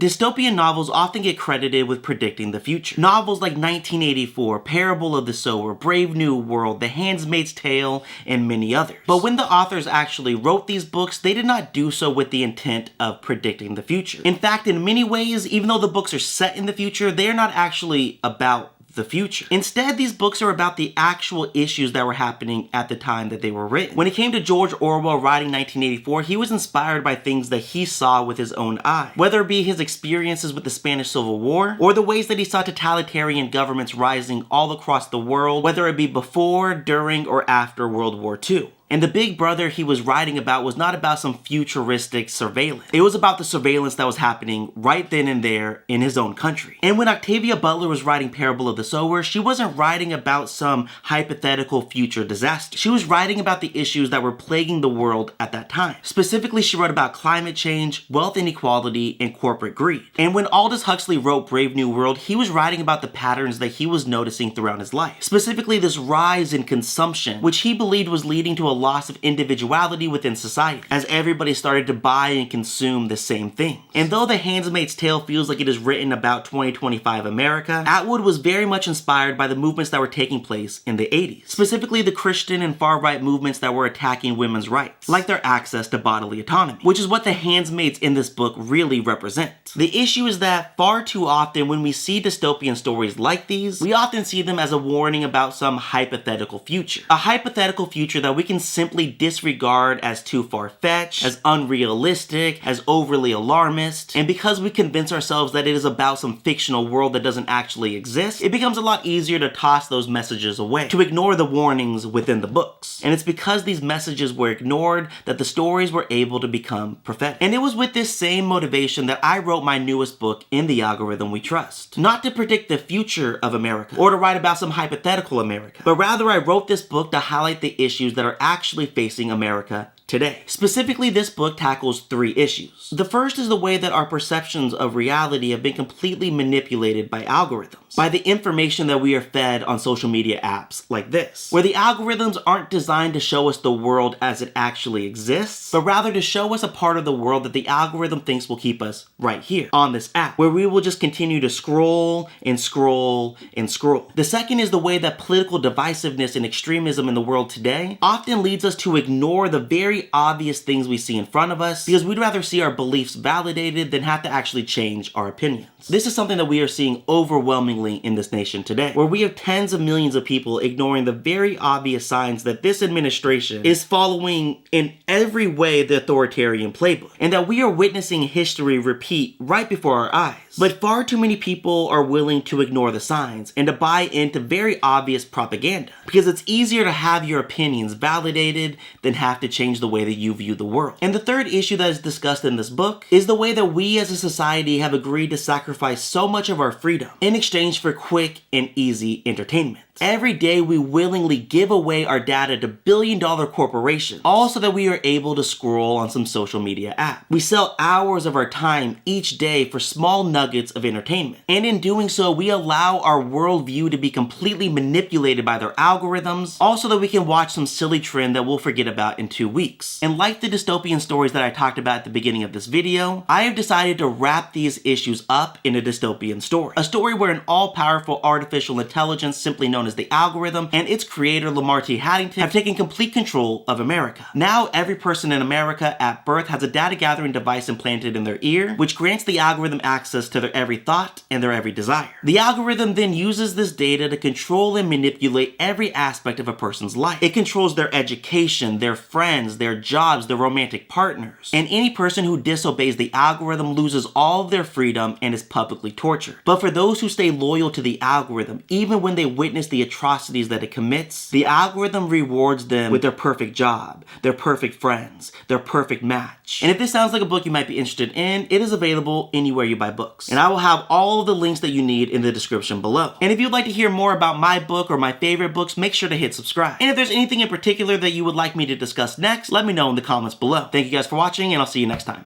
Dystopian novels often get credited with predicting the future. Novels like 1984, Parable of the Sower, Brave New World, The Handmaid's Tale, and many others. But when the authors actually wrote these books, they did not do so with the intent of predicting the future. In fact, in many ways, even though the books are set in the future, they are not actually about the future. Instead, these books are about the actual issues that were happening at the time that they were written. When it came to George Orwell writing 1984, he was inspired by things that he saw with his own eye, whether it be his experiences with the Spanish Civil War, or the ways that he saw totalitarian governments rising all across the world, whether it be before, during, or after World War II. And the big brother he was writing about was not about some futuristic surveillance. It was about the surveillance that was happening right then and there in his own country. And when Octavia Butler was writing Parable of the Sower, she wasn't writing about some hypothetical future disaster. She was writing about the issues that were plaguing the world at that time. Specifically, she wrote about climate change, wealth inequality, and corporate greed. And when Aldous Huxley wrote Brave New World, he was writing about the patterns that he was noticing throughout his life. Specifically, this rise in consumption, which he believed was leading to a loss of individuality within society, as everybody started to buy and consume the same thing. And though The Handmaid's Tale feels like it is written about 2025 America, Atwood was very much inspired by the movements that were taking place in the 80s, specifically the Christian and far-right movements that were attacking women's rights, like their access to bodily autonomy, which is what the Handmaids in this book really represent. The issue is that far too often when we see dystopian stories like these, we often see them as a warning about some hypothetical future. A hypothetical future that we can simply disregard as too far-fetched, as unrealistic, as overly alarmist, and because we convince ourselves that it is about some fictional world that doesn't actually exist, it becomes a lot easier to toss those messages away, to ignore the warnings within the books. And it's because these messages were ignored that the stories were able to become prophetic. And it was with this same motivation that I wrote my newest book, In the Algorithm We Trust. Not to predict the future of America, or to write about some hypothetical America, but rather I wrote this book to highlight the issues that are actually facing America today. Specifically, this book tackles 3 issues. The first is the way that our perceptions of reality have been completely manipulated by algorithms, by the information that we are fed on social media apps like this, where the algorithms aren't designed to show us the world as it actually exists, but rather to show us a part of the world that the algorithm thinks will keep us right here on this app, where we will just continue to scroll and scroll and scroll. The second is the way that political divisiveness and extremism in the world today often leads us to ignore the very obvious things we see in front of us because we'd rather see our beliefs validated than have to actually change our opinions. This is something that we are seeing overwhelmingly in this nation today, where we have tens of millions of people ignoring the very obvious signs that this administration is following in every way the authoritarian playbook, and that we are witnessing history repeat right before our eyes. But far too many people are willing to ignore the signs and to buy into very obvious propaganda, because it's easier to have your opinions validated than have to change the way that you view the world. And the third issue that is discussed in this book is the way that we as a society have agreed to sacrifice so much of our freedom in exchange for quick and easy entertainment. Every day we willingly give away our data to billion-dollar corporations, all so that we are able to scroll on some social media app. We sell hours of our time each day for small nuggets of entertainment. And in doing so, we allow our worldview to be completely manipulated by their algorithms, also that we can watch some silly trend that we'll forget about in 2 weeks. And like the dystopian stories that I talked about at the beginning of this video, I have decided to wrap these issues up in a dystopian story. A story where an all-powerful artificial intelligence, simply known as the algorithm, and its creator Lamar T. Haddington have taken complete control of America. Now every person in America at birth has a data gathering device implanted in their ear, which grants the algorithm access to their every thought and their every desire. The algorithm then uses this data to control and manipulate every aspect of a person's life. It controls their education, their friends, their jobs, their romantic partners. And any person who disobeys the algorithm loses all of their freedom and is publicly tortured. But for those who stay loyal to the algorithm, even when they witness the atrocities that it commits, the algorithm rewards them with their perfect job, their perfect friends, their perfect match. And if this sounds like a book you might be interested in, it is available anywhere you buy books. And I will have all of the links that you need in the description below. And if you'd like to hear more about my book or my favorite books, make sure to hit subscribe. And if there's anything in particular that you would like me to discuss next, let me know in the comments below. Thank you guys for watching, and I'll see you next time.